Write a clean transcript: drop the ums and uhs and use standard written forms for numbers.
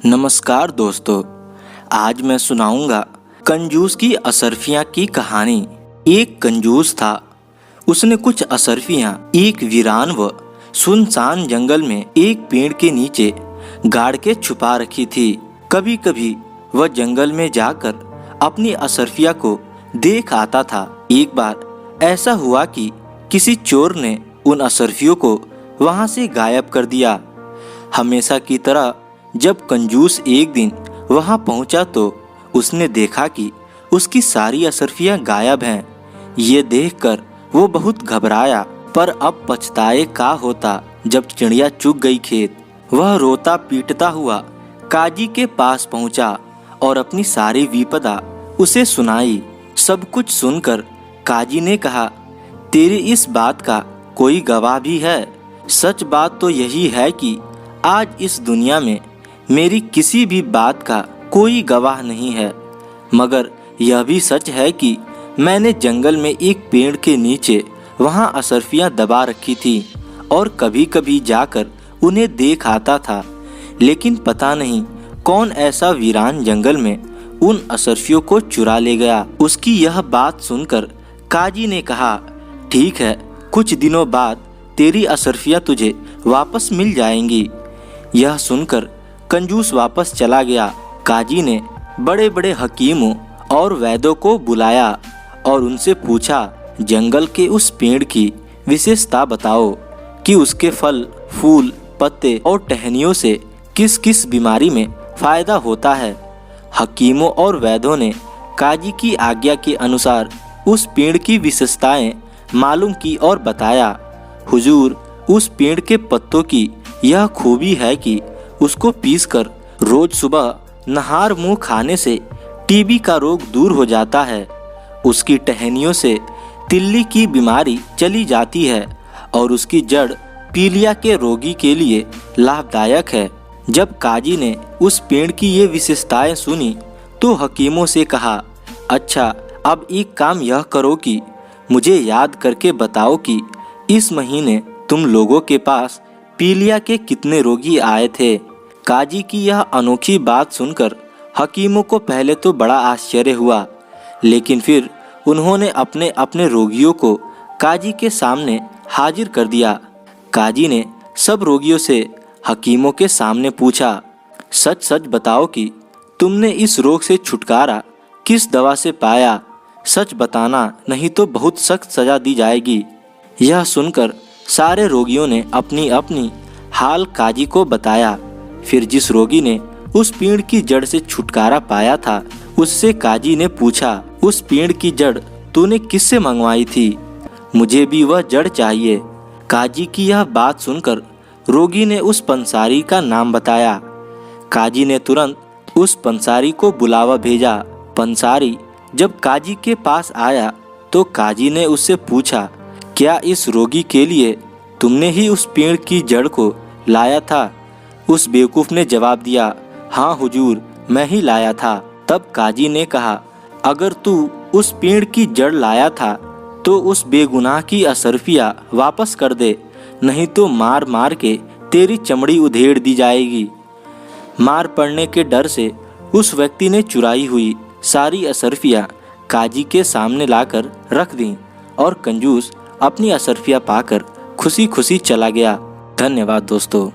नमस्कार दोस्तों, आज मैं सुनाऊंगा कंजूस की असरफियां की कहानी। एक कंजूस था। उसने कुछ असरफियां एक वीरान व सुनसान जंगल में एक पेड़ के नीचे गाड़ के छुपा रखी थी। कभी कभी वह जंगल में जाकर अपनी असरफिया को देख आता था। एक बार ऐसा हुआ कि किसी चोर ने उन असरफियों को वहां से गायब कर दिया। हमेशा की तरह जब कंजूस एक दिन वहां पहुंचा तो उसने देखा कि उसकी सारी असरफियां गायब हैं। ये देखकर वो बहुत घबराया, पर अब पछताए का होता जब चिड़िया चुग गई खेत। वह रोता पीटता हुआ काजी के पास पहुंचा और अपनी सारी विपदा उसे सुनाई। सब कुछ सुनकर काजी ने कहा, तेरी इस बात का कोई गवाह भी है? सच बात तो यही है कि आज इस दुनिया में मेरी किसी भी बात का कोई गवाह नहीं है, मगर यह भी सच है कि मैंने जंगल में एक पेड़ के नीचे वहां असरफियां दबा रखी थी और कभी कभी जाकर उन्हें देख आता था। लेकिन पता नहीं कौन ऐसा वीरान जंगल में उन असरफियों को चुरा ले गया। उसकी यह बात सुनकर काजी ने कहा, ठीक है, कुछ दिनों बाद तेरी असरफियां तुझे वापस मिल जाएंगी। यह सुनकर कंजूस वापस चला गया। काजी ने बड़े बड़े हकीमों और वैद्यों को बुलाया और उनसे पूछा, जंगल के उस पेड़ की विशेषता बताओ कि उसके फल, फूल, पत्ते और टहनियों से किस किस बीमारी में फायदा होता है। हकीमों और वैद्यों ने काजी की आज्ञा के अनुसार उस पेड़ की विशेषताएं मालूम की और बताया। हुजूर, उस पेड़ के पत्तों की यह खूबी है कि उसको पीसकर रोज सुबह नहार मुंह खाने से टीबी का रोग दूर हो जाता है। उसकी टहनियों से तिल्ली की बीमारी चली जाती है और उसकी जड़ पीलिया के रोगी के लिए लाभदायक है। जब काजी ने उस पेड़ की ये विशेषताएं सुनी तो हकीमों से कहा, अच्छा, अब एक काम यह करो कि मुझे याद करके बताओ कि इस महीने तुम लोगों के पास पीलिया के कितने रोगी आए थे। काजी की यह अनोखी बात सुनकर हकीमों को पहले तो बड़ा आश्चर्य हुआ, लेकिन फिर उन्होंने अपने अपने रोगियों को काजी के सामने हाजिर कर दिया। काजी ने सब रोगियों से हकीमों के सामने पूछा, सच सच बताओ कि तुमने इस रोग से छुटकारा किस दवा से पाया? सच बताना, नहीं तो बहुत सख्त सजा दी जाएगी। यह सुनकर सारे रोगियों ने अपनी अपनी हाल काजी को बताया। फिर जिस रोगी ने उस पेड़ की जड़ से छुटकारा पाया था, उससे काजी ने पूछा, उस पेड़ की जड़ तूने किससे मंगवाई थी? मुझे भी वह जड़ चाहिए। काजी की यह बात सुनकर रोगी ने उस पंसारी का नाम बताया। काजी ने तुरंत उस पंसारी को बुलावा भेजा। पंसारी जब काजी के पास आया तो काजी ने उससे पूछा, क्या इस रोगी के लिए तुमने ही उस पेड़ की जड़ को लाया था? उस बेवकूफ़ ने जवाब दिया, हाँ हुजूर, मैं ही लाया था। तब काजी ने कहा, अगर तू उस पेड़ की जड़ लाया था तो उस बेगुनाह की असरफिया वापस कर दे, नहीं तो मार मार के तेरी चमड़ी उधेड़ दी जाएगी। मार पड़ने के डर से उस व्यक्ति ने चुराई हुई सारी असरफिया काजी के सामने लाकर रख दी और कंजूस अपनी असरफिया पाकर खुशी खुशी चला गया। धन्यवाद दोस्तों।